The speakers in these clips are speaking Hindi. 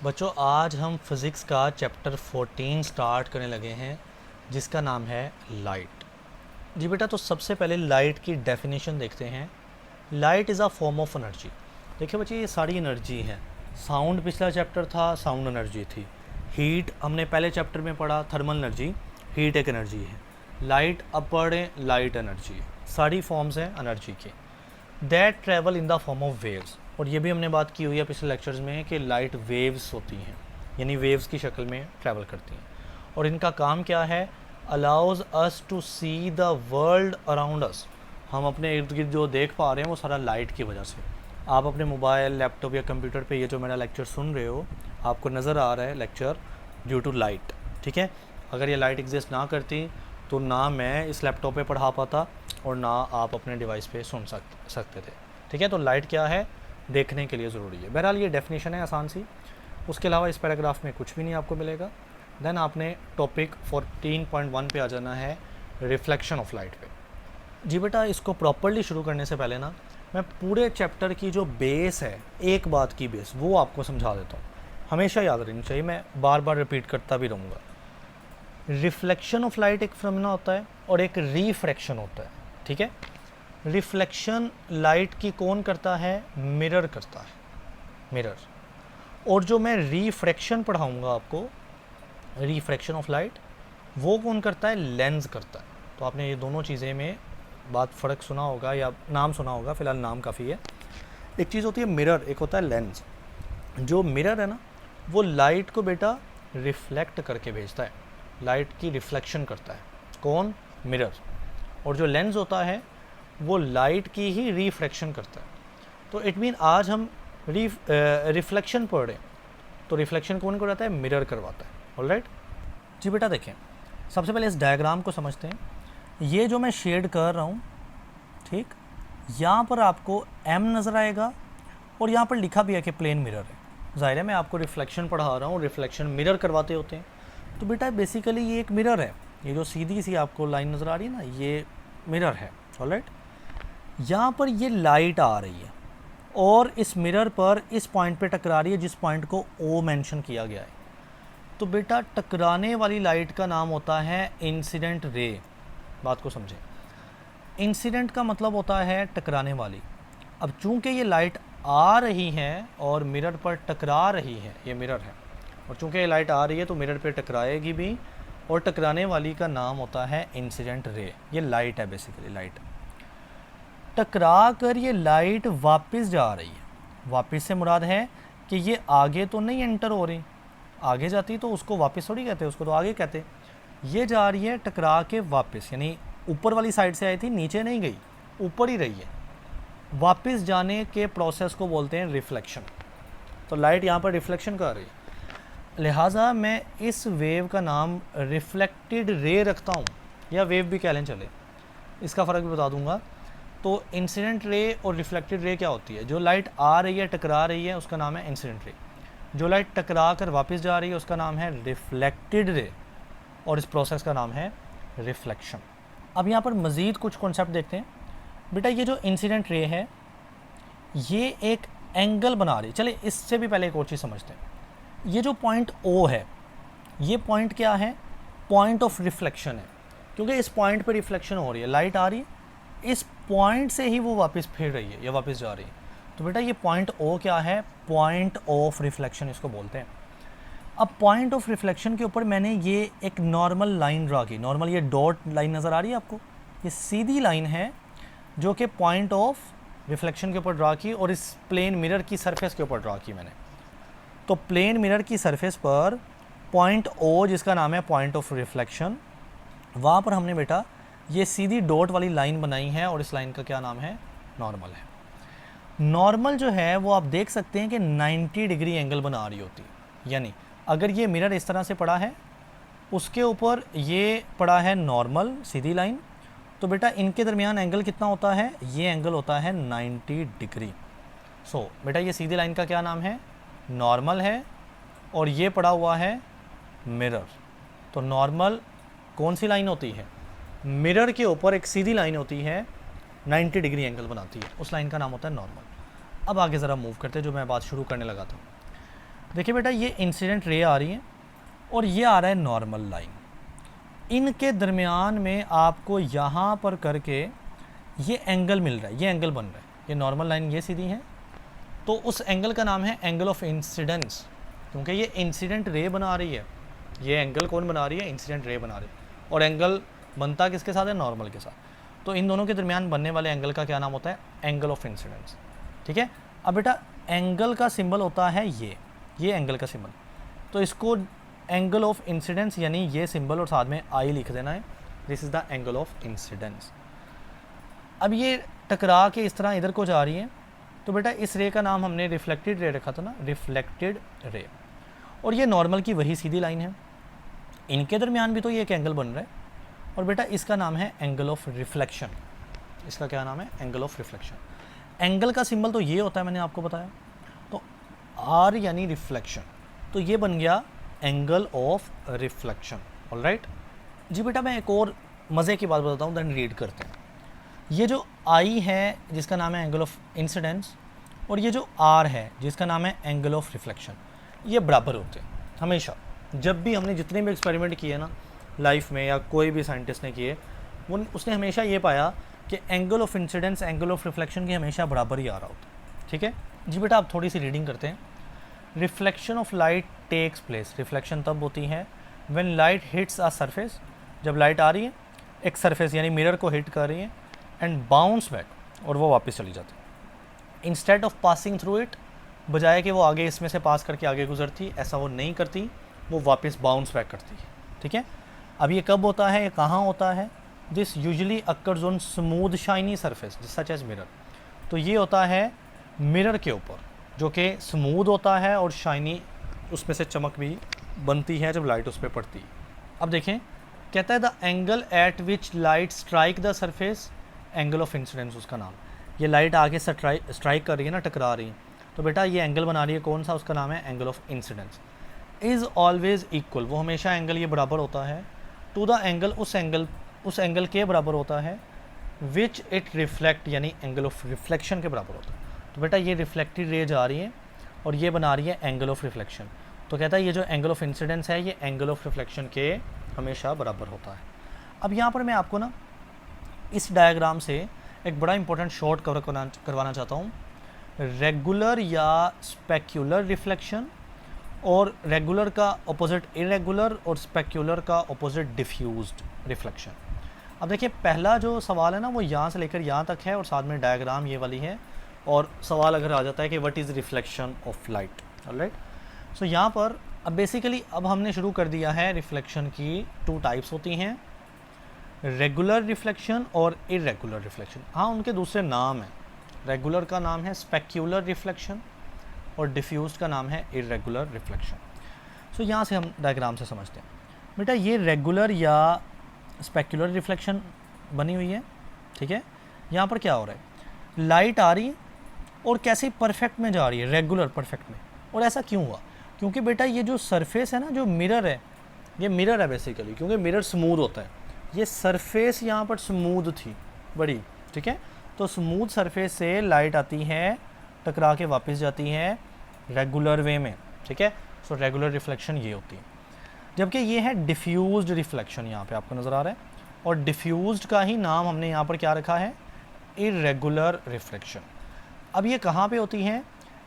बच्चों आज हम फिज़िक्स का चैप्टर 14 स्टार्ट करने लगे हैं जिसका नाम है लाइट। जी बेटा, तो सबसे पहले लाइट की डेफिनेशन देखते हैं। Light is a form of energy. देखिए बच्चे, ये सारी एनर्जी हैं। साउंड पिछला चैप्टर था, साउंड एनर्जी थी। हीट हमने पहले चैप्टर में पढ़ा, थर्मल एनर्जी, हीट एक एनर्जी है। लाइट अब पढ़ें, लाइट एनर्जी है। सारी फॉर्म्स हैं एनर्जी की। That travel in the form of waves, और ये भी हमने बात की हुई है पिछले लेक्चर्स में कि लाइट वेव्स होती हैं, यानी वेव्स की शक्ल में ट्रैवल करती हैं। और इनका काम क्या है? Allows us to see the world around us. हम अपने इर्द गिर्द जो देख पा रहे हैं वो सारा लाइट की वजह से। आप अपने मोबाइल, लैपटॉप या कंप्यूटर पे ये जो मेरा लेक्चर सुन रहे हो, आपको नज़र आ रहा है लेक्चर ड्यू टू लाइट। ठीक है, अगर ये लाइट एग्जिस्ट ना करती तो ना मैं इस लैपटॉप पे पढ़ा पाता और ना आप अपने डिवाइस पे सुन सकते थे। ठीक है, तो लाइट क्या है देखने के लिए ज़रूरी है। बहरहाल ये डेफिनेशन है आसान सी। उसके अलावा इस पैराग्राफ में कुछ भी नहीं आपको मिलेगा। देन आपने टॉपिक 14.1 पे आ जाना है, रिफ्लेक्शन ऑफ लाइट पे। जी बेटा, इसको प्रॉपरली शुरू करने से पहले ना मैं पूरे चैप्टर की जो बेस है, एक बात की बेस, वो आपको समझा देता हूँ। हमेशा याद रखनी चाहिए, मैं बार बार रिपीट करता भी रहूँगा। रिफ्लेक्शन ऑफ लाइट एक फिनोमेना होता है और एक रिफ्रैक्शन होता है। ठीक है, रिफ्लेक्शन लाइट की कौन करता है? मिरर करता है, मिरर। और जो मैं रिफ्रैक्शन पढ़ाऊँगा आपको, रिफ्रैक्शन ऑफ लाइट, वो कौन करता है? लेंस करता है। तो आपने ये दोनों चीज़ें में बात फ़र्क सुना होगा या नाम सुना होगा, फ़िलहाल नाम काफ़ी है। एक चीज़ होती है मिरर, एक होता है लेंस। जो मिरर है ना, वो लाइट को बेटा रिफ्लेक्ट करके भेजता है, लाइट की रिफ्लेक्शन करता है। कौन? मिरर। और जो लेंस होता है वो लाइट की ही रिफ्रैक्शन करता है। तो इट मीन आज हम रिफ्लेक्शन पढ़ रहे हैं, तो रिफ्लेक्शन कौन करवाता है? मिरर करवाता है। ऑलराइट जी बेटा, देखें सबसे पहले इस डायग्राम को समझते हैं। ये जो मैं शेड कर रहा हूँ, ठीक, यहाँ पर आपको एम नज़र आएगा और यहाँ पर लिखा भी है कि प्लेन मिरर है। ज़ाहिर है मैं आपको रिफ्लेक्शन पढ़ा रहा हूँ, रिफ्लेक्शन मिरर करवाते होते हैं। तो बेटा बेसिकली ये एक मिरर है। ये जो सीधी सी आपको लाइन नज़र आ रही है ना, ये मिरर है। ऑलराइट, यहाँ पर ये लाइट आ रही है और इस मिरर पर इस पॉइंट पे टकरा रही है जिस पॉइंट को ओ मेंशन किया गया है। तो बेटा टकराने वाली लाइट का नाम होता है इंसिडेंट रे। बात को समझें, इंसिडेंट का मतलब होता है टकराने वाली। अब चूंकि ये लाइट आ रही है और मिरर पर टकरा रही है, ये मिरर है, और चूंकि ये लाइट आ रही है तो मिरर पे टकराएगी भी, और टकराने वाली का नाम होता है इंसिडेंट रे। ये लाइट है, बेसिकली लाइट। टकरा कर ये लाइट वापस जा रही है। वापस से मुराद है कि ये आगे तो नहीं एंटर हो रही, आगे जाती तो उसको वापस थोड़ी कहते, उसको तो आगे कहते। ये जा रही है टकरा के वापस, यानी ऊपर वाली साइड से आई थी, नीचे नहीं गई, ऊपर ही रही है। वापस जाने के प्रोसेस को बोलते हैं रिफ्लेक्शन। तो लाइट यहाँ पर रिफ्लेक्शन कर रही है, लिहाजा मैं इस वेव का नाम रिफ्लेक्टेड रे रखता हूँ, या वेव भी कह लें चले, इसका फ़र्क भी बता दूंगा। तो इंसिडेंट रे और रिफ्लेक्टेड रे क्या होती है? जो लाइट आ रही है, टकरा रही है, उसका नाम है इंसिडेंट रे। जो लाइट टकरा कर वापस जा रही है उसका नाम है रिफ्लेक्टेड रे, और इस प्रोसेस का नाम है रिफ्लेक्शन। अब यहाँ पर मज़ीद कुछ कॉन्सेप्ट देखते हैं। बेटा ये जो इंसिडेंट रे है ये एक एंगल बना रही है। चले इससे भी पहले एक और चीज़ समझते हैं। ये जो पॉइंट ओ है, ये पॉइंट क्या है? पॉइंट ऑफ रिफ्लेक्शन है, क्योंकि इस पॉइंट पर रिफ्लेक्शन हो रही है, लाइट आ रही है, इस पॉइंट से ही वो वापस फिर रही है या वापस जा रही है। तो बेटा ये पॉइंट ओ क्या है? पॉइंट ऑफ रिफ्लेक्शन इसको बोलते हैं। अब पॉइंट ऑफ रिफ्लेक्शन के ऊपर मैंने ये एक नॉर्मल लाइन ड्रा की। नॉर्मल ये डॉट लाइन नज़र आ रही है आपको, ये सीधी लाइन है जो कि पॉइंट ऑफ रिफ्लेक्शन के ऊपर ड्रा की, और इस प्लेन मिरर की सरफेस के ऊपर ड्रा की मैंने। तो प्लेन मिरर की सरफेस पर पॉइंट ओ, जिसका नाम है पॉइंट ऑफ रिफ्लेक्शन, वहाँ पर हमने बेटा ये सीधी डॉट वाली लाइन बनाई है, और इस लाइन का क्या नाम है? नॉर्मल है। नॉर्मल जो है वो आप देख सकते हैं कि 90 डिग्री एंगल बना रही होती है। यानी अगर ये मिरर इस तरह से पड़ा है, उसके ऊपर ये पड़ा है नॉर्मल सीधी लाइन, तो बेटा इनके दरमियान एंगल कितना होता है? ये एंगल होता है 90 डिग्री। सो बेटा ये सीधी लाइन का क्या नाम है? नॉर्मल है, और ये पड़ा हुआ है मिरर। तो नॉर्मल कौन सी लाइन होती है? मिरर के ऊपर एक सीधी लाइन होती है, 90 डिग्री एंगल बनाती है, उस लाइन का नाम होता है नॉर्मल। अब आगे ज़रा मूव करते हैं, जो मैं बात शुरू करने लगा था। देखिए बेटा, ये इंसिडेंट रे आ रही है और ये आ रहा है नॉर्मल लाइन। इनके दरमियान में आपको यहाँ पर करके ये एंगल मिल रहा है, ये एंगल बन रहा है। ये नॉर्मल लाइन ये सीधी है, तो उस एंगल का नाम है एंगल ऑफ इंसिडेंस, क्योंकि ये इंसिडेंट रे बना रही है। ये एंगल कौन बना रही है? इंसिडेंट रे बना रही है। और एंगल बनता किसके साथ है? नॉर्मल के साथ। तो इन दोनों के दरमियान बनने वाले एंगल का क्या नाम होता है? Angle of incidence. ठीक है। अब बेटा, एंगल का सिंबल होता है ये एंगल का सिंबल, तो इसको एंगल ऑफ इंसिडेंस यानी ये सिंबल और साथ में आई लिख देना है। This is the angle of incidence. अब ये टकरा के इस तरह इधर को जा रही है, तो बेटा इस रे का नाम हमने रिफ्लेक्टेड रे रखा था ना, रिफ्लेक्टेड रे। और ये नॉर्मल की वही सीधी लाइन है, इनके दरमियान भी तो ये एक एंगल बन रहा है, और बेटा इसका नाम है एंगल ऑफ रिफ्लेक्शन। इसका क्या नाम है? Angle of reflection. एंगल का सिंबल तो ये होता है, मैंने आपको बताया। तो आर यानी रिफ्लेक्शन, तो ये बन गया एंगल ऑफ रिफ्लेक्शन। ऑलराइट जी बेटा, मैं एक और मज़े की बात बताता हूँ, देन रीड करते हैं। ये जो आई है जिसका नाम है एंगल ऑफ इंसिडेंस, और ये जो आर है जिसका नाम है एंगल ऑफ रिफ्लेक्शन, ये बराबर होते हैं हमेशा। जब भी हमने जितने भी एक्सपेरिमेंट किए ना लाइफ में, या कोई भी साइंटिस्ट ने किए, उसने हमेशा ये पाया कि angle of incidence angle of reflection की हमेशा बराबर ही आ रहा होता है। ठीक है जी बेटा, आप थोड़ी सी रीडिंग करते हैं। Reflection of light takes place. Reflection तब होती है when light hits a surface, जब लाइट आ रही है एक सरफेस यानी मिरर को हिट कर रही है, एंड बाउंस बैक, और वो वापस चली जाती है। Instead of passing through it, बजाय कि वो आगे इसमें से पास करके आगे गुजरती, ऐसा वो नहीं करती, वो वापस बाउंस बैक करती है। ठीक है। अब ये कब होता है, ये कहाँ होता है? This usually occurs on smooth shiny surface such as mirror. तो ये होता है मिरर के ऊपर, जो कि स्मूथ होता है और शाइनी, उसमें से चमक भी बनती है जब लाइट उस पर पड़ती है। अब देखें, कहता है the angle eight which light strike the surface, angle of incidence उसका नाम। ये लाइट आगे से स्ट्राइक कर रही है ना, टकरा रही है, तो बेटा ये एंगल बना रही है, कौन सा? उसका नाम है angle of incidence. Is always equal, वो हमेशा एंगल ये बराबर होता है, टू द एंगल, उस एंगल के बराबर होता है, विच इट रिफ्लेक्ट यानी एंगल ऑफ रिफ्लेक्शन के बराबर होता है। तो बेटा ये रिफ्लेक्टेड रे जा रही है और ये बना रही है एंगल ऑफ रिफ्लेक्शन, तो कहता है ये जो एंगल ऑफ इंसिडेंस है ये एंगल ऑफ रिफ्लेक्शन के हमेशा बराबर होता है। अब यहाँ पर मैं आपको ना इस डायग्राम से एक बड़ा इंपॉर्टेंट शॉर्ट कवर करवाना चाहता हूँ। रेगुलर या स्पेक्युलर रिफ्लेक्शन, और रेगुलर का अपोजिट इरेगुलर, और स्पेक्युलर का अपोजिट डिफ्यूज्ड रिफ्लेक्शन। अब देखिए, पहला जो सवाल है ना वो यहाँ से लेकर यहाँ तक है, और साथ में डायग्राम ये वाली है, और सवाल अगर आ जाता है कि what is reflection of light. Alright, so यहाँ पर अब बेसिकली अब हमने शुरू कर दिया है। रिफ्लेक्शन की 2 टाइप्स होती हैं, रेगुलर रिफ्लेक्शन और इरेगुलर रिफ्लेक्शन। हाँ, उनके दूसरे नाम हैं। रेगुलर का नाम है स्पेक्युलर रिफ्लेक्शन और डिफ्यूज्ड का नाम है इरेगुलर रिफ्लेक्शन। सो यहाँ से हम डायग्राम से समझते हैं। बेटा ये रेगुलर या स्पेक्युलर रिफ्लेक्शन बनी हुई है। ठीक है, यहाँ पर क्या हो रहा है, लाइट आ रही है और कैसे परफेक्ट में जा रही है, रेगुलर परफेक्ट में। और ऐसा क्यों हुआ? क्योंकि बेटा ये जो सरफेस है ना, जो मिरर है, ये मिरर है बेसिकली, क्योंकि मिरर स्मूथ होता है। ये सरफेस यहाँ पर स्मूथ थी बड़ी। ठीक है, तो स्मूथ सरफेस से लाइट आती है, टकरा के वापस जाती है रेगुलर वे में। ठीक है, सो रेगुलर रिफ्लेक्शन ये होती है। जबकि ये है डिफ्यूज्ड रिफ्लेक्शन, यहाँ पे आपको नज़र आ रहा है, और डिफ्यूज्ड का ही नाम हमने यहाँ पर क्या रखा है, इरेगुलर रिफ्लेक्शन। अब ये कहाँ पे होती है?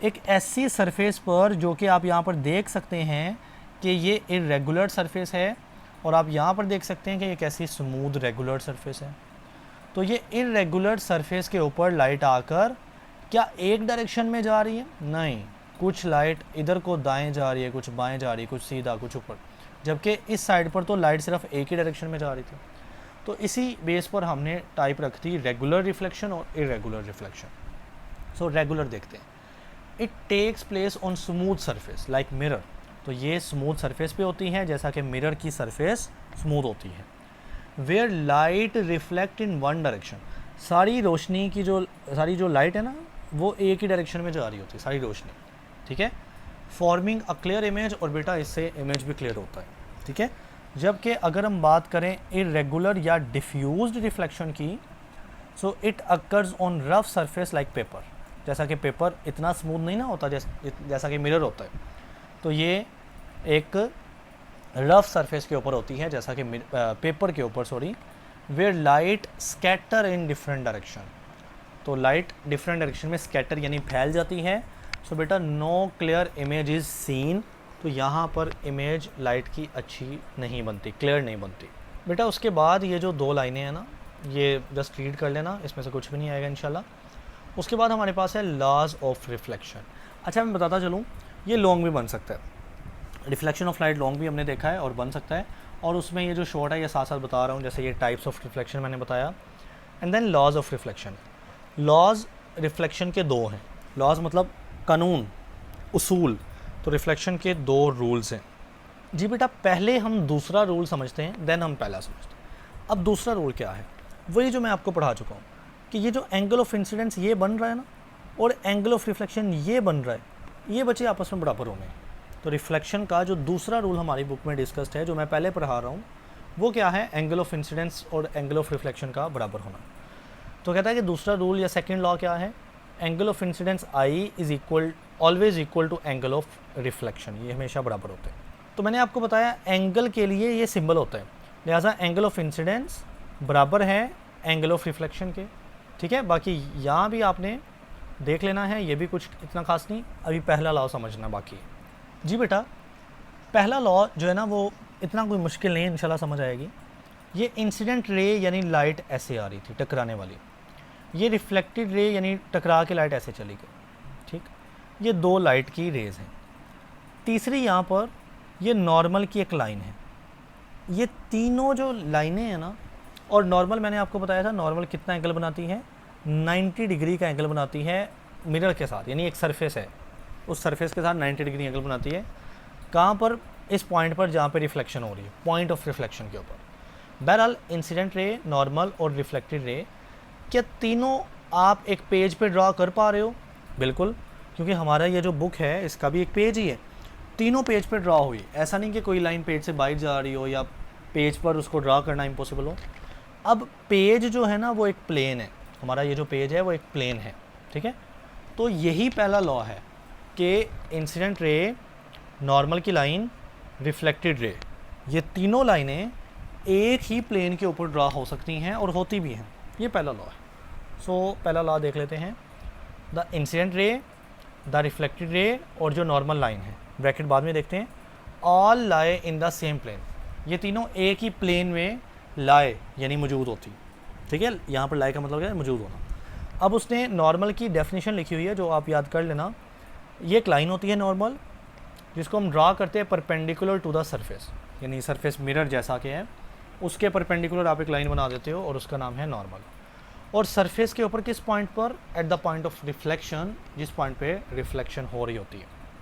एक ऐसी सरफेस पर जो कि आप यहाँ पर देख सकते हैं कि ये इरेगुलर सरफेस है, और आप यहाँ पर देख सकते हैं कि ये कैसी स्मूथ रेगुलर सरफेस है। तो ये इरेगुलर सरफेस के ऊपर लाइट आकर क्या एक डायरेक्शन में जा रही है? नहीं, कुछ लाइट इधर को दाएं जा रही है, कुछ बाएं जा रही है, कुछ सीधा, कुछ ऊपर। जबकि इस साइड पर तो लाइट सिर्फ एक ही डायरेक्शन में जा रही थी। तो इसी बेस पर हमने टाइप रख दी रेगुलर रिफ्लेक्शन और इरेगुलर रिफ्लेक्शन। सो रेगुलर देखते हैं, it takes place on smooth surface like mirror. तो ये स्मूथ सरफेस पे होती है जैसा कि मिरर की सरफेस स्मूथ होती है। Where light reflect in one direction, सारी रोशनी की सारी जो लाइट है ना, वो एक ही डायरेक्शन में जा रही होती है सारी रोशनी। ठीक है, फॉर्मिंग अ क्लियर इमेज, और बेटा इससे इमेज भी क्लियर होता है। ठीक है, जबकि अगर हम बात करें इरेगुलर या डिफ्यूज्ड रिफ्लेक्शन की, so it occurs on rough surface like paper. जैसा कि पेपर इतना स्मूथ नहीं ना होता जैसा कि मिरर होता है। तो ये एक रफ सरफेस के ऊपर होती है, जैसा कि पेपर के ऊपर sorry, where light scatter in different direction. तो लाइट डिफरेंट डायरेक्शन में स्कैटर यानी फैल जाती है। सो बेटा no clear image is seen, तो यहाँ पर इमेज लाइट की अच्छी नहीं बनती, क्लियर नहीं बनती। बेटा उसके बाद ये जो 2 लाइनें हैं ना, ये जस्ट रीड कर लेना, इसमें से कुछ भी नहीं आएगा इंशाल्लाह। उसके बाद हमारे पास है लॉज ऑफ रिफ्लेक्शन। अच्छा मैं बताता चलूँ, ये लॉन्ग भी बन सकता है, रिफ्लेक्शन ऑफ लाइट लॉन्ग भी हमने देखा है और बन सकता है, और उसमें ये जो शॉर्ट है ये साथ साथ बता रहा हूँ, जैसे ये टाइप्स ऑफ रिफ्लेक्शन मैंने बताया। And then laws of reflection. Laws reflection के 2 हैं। लॉज मतलब कानून, उसूल। तो रिफ्लेक्शन के 2 रूल्स हैं। जी बेटा पहले हम दूसरा रूल समझते हैं, देन हम पहला समझते हैं। अब दूसरा रूल क्या है, वही जो मैं आपको पढ़ा चुका हूँ कि ये जो एंगल ऑफ इंसिडेंस ये बन रहा है ना, और एंगल ऑफ रिफ्लेक्शन ये बन रहा है, ये बच्चे आपस में बराबर होने हैं। तो रिफ्लेक्शन का जो दूसरा रूल हमारी बुक में डिस्कस्ड है, जो मैं पहले पढ़ा रहा हूँ, वो क्या है, एंगल ऑफ इंसिडेंस और एंगल ऑफ रिफ्लेक्शन का बराबर होना। तो कहता है कि दूसरा रूल या सेकंड लॉ क्या है, angle of incidence i is equal always equal to angle of reflection, ये हमेशा बराबर होते हैं। तो मैंने आपको बताया एंगल के लिए ये सिंबल होता है, लिहाजा एंगल ऑफ इंसिडेंस बराबर है एंगल ऑफ रिफ्लेक्शन के। ठीक है, बाकी यहाँ भी आपने देख लेना है, ये भी कुछ इतना खास नहीं। अभी पहला लॉ समझना बाकी है। जी बेटा पहला लॉ जो है ना वो इतना कोई मुश्किल नहीं है, इंशाल्लाह समझ आएगी। ये इंसिडेंट रे यानी लाइट ऐसे आ रही थी टकराने वाली, ये रिफ्लेक्टेड रे यानी टकरा के लाइट ऐसे चली गई। ठीक, ये 2 लाइट की रेज हैं। तीसरी यहाँ पर ये नॉर्मल की एक लाइन है। ये तीनों जो लाइनें हैं ना, और नॉर्मल मैंने आपको बताया था नॉर्मल कितना एंगल बनाती है, 90 डिग्री का एंगल बनाती है मिरर के साथ, यानी एक सरफेस है उस सरफेस के साथ 90 डिग्री एंगल बनाती है। कहाँ पर, इस पॉइंट पर जहाँ पे रिफ्लेक्शन हो रही है, पॉइंट ऑफ रिफ्लेक्शन के ऊपर। बहरहाल इंसिडेंट रे, नॉर्मल और रिफ्लेक्टेड रे, क्या तीनों आप एक पेज पे ड्रा कर पा रहे हो? बिल्कुल, क्योंकि हमारा ये जो बुक है इसका भी एक पेज ही है, तीनों पेज पे ड्रा हुई। ऐसा नहीं कि कोई लाइन पेज से बाहर जा रही हो या पेज पर उसको ड्रा करना इम्पॉसिबल हो। अब पेज जो है ना वो एक प्लेन है, हमारा ये जो पेज है वो एक प्लेन है। ठीक है, तो यही पहला लॉ है कि इंसिडेंट रे, नॉर्मल की लाइन, रिफ्लेक्टेड रे, ये तीनों लाइनें एक ही प्लेन के ऊपर ड्रा हो सकती हैं और होती भी हैं। ये पहला लॉ है। सो पहला लॉ देख लेते हैं, the incident ray, the reflected ray और जो नॉर्मल लाइन है, ब्रैकेट बाद में देखते हैं, all lie in the same plane, ये तीनों एक ही प्लेन में लाए यानी मौजूद होती। ठीक है, यहाँ पर लाई का मतलब क्या है, मौजूद होना। अब उसने नॉर्मल की डेफिनेशन लिखी हुई है जो आप याद कर लेना। ये एक लाइन होती है नॉर्मल, जिसको हम ड्रा करते हैं परपेंडिकुलर टू द सरफेस, यानी सरफेस मिरर जैसा कि है उसके परपेंडिकुलर आप एक लाइन बना देते हो और उसका नाम है नॉर्मल। और सरफेस के ऊपर किस पॉइंट पर, at the point of reflection, जिस पॉइंट पे रिफ्लेक्शन हो रही होती है।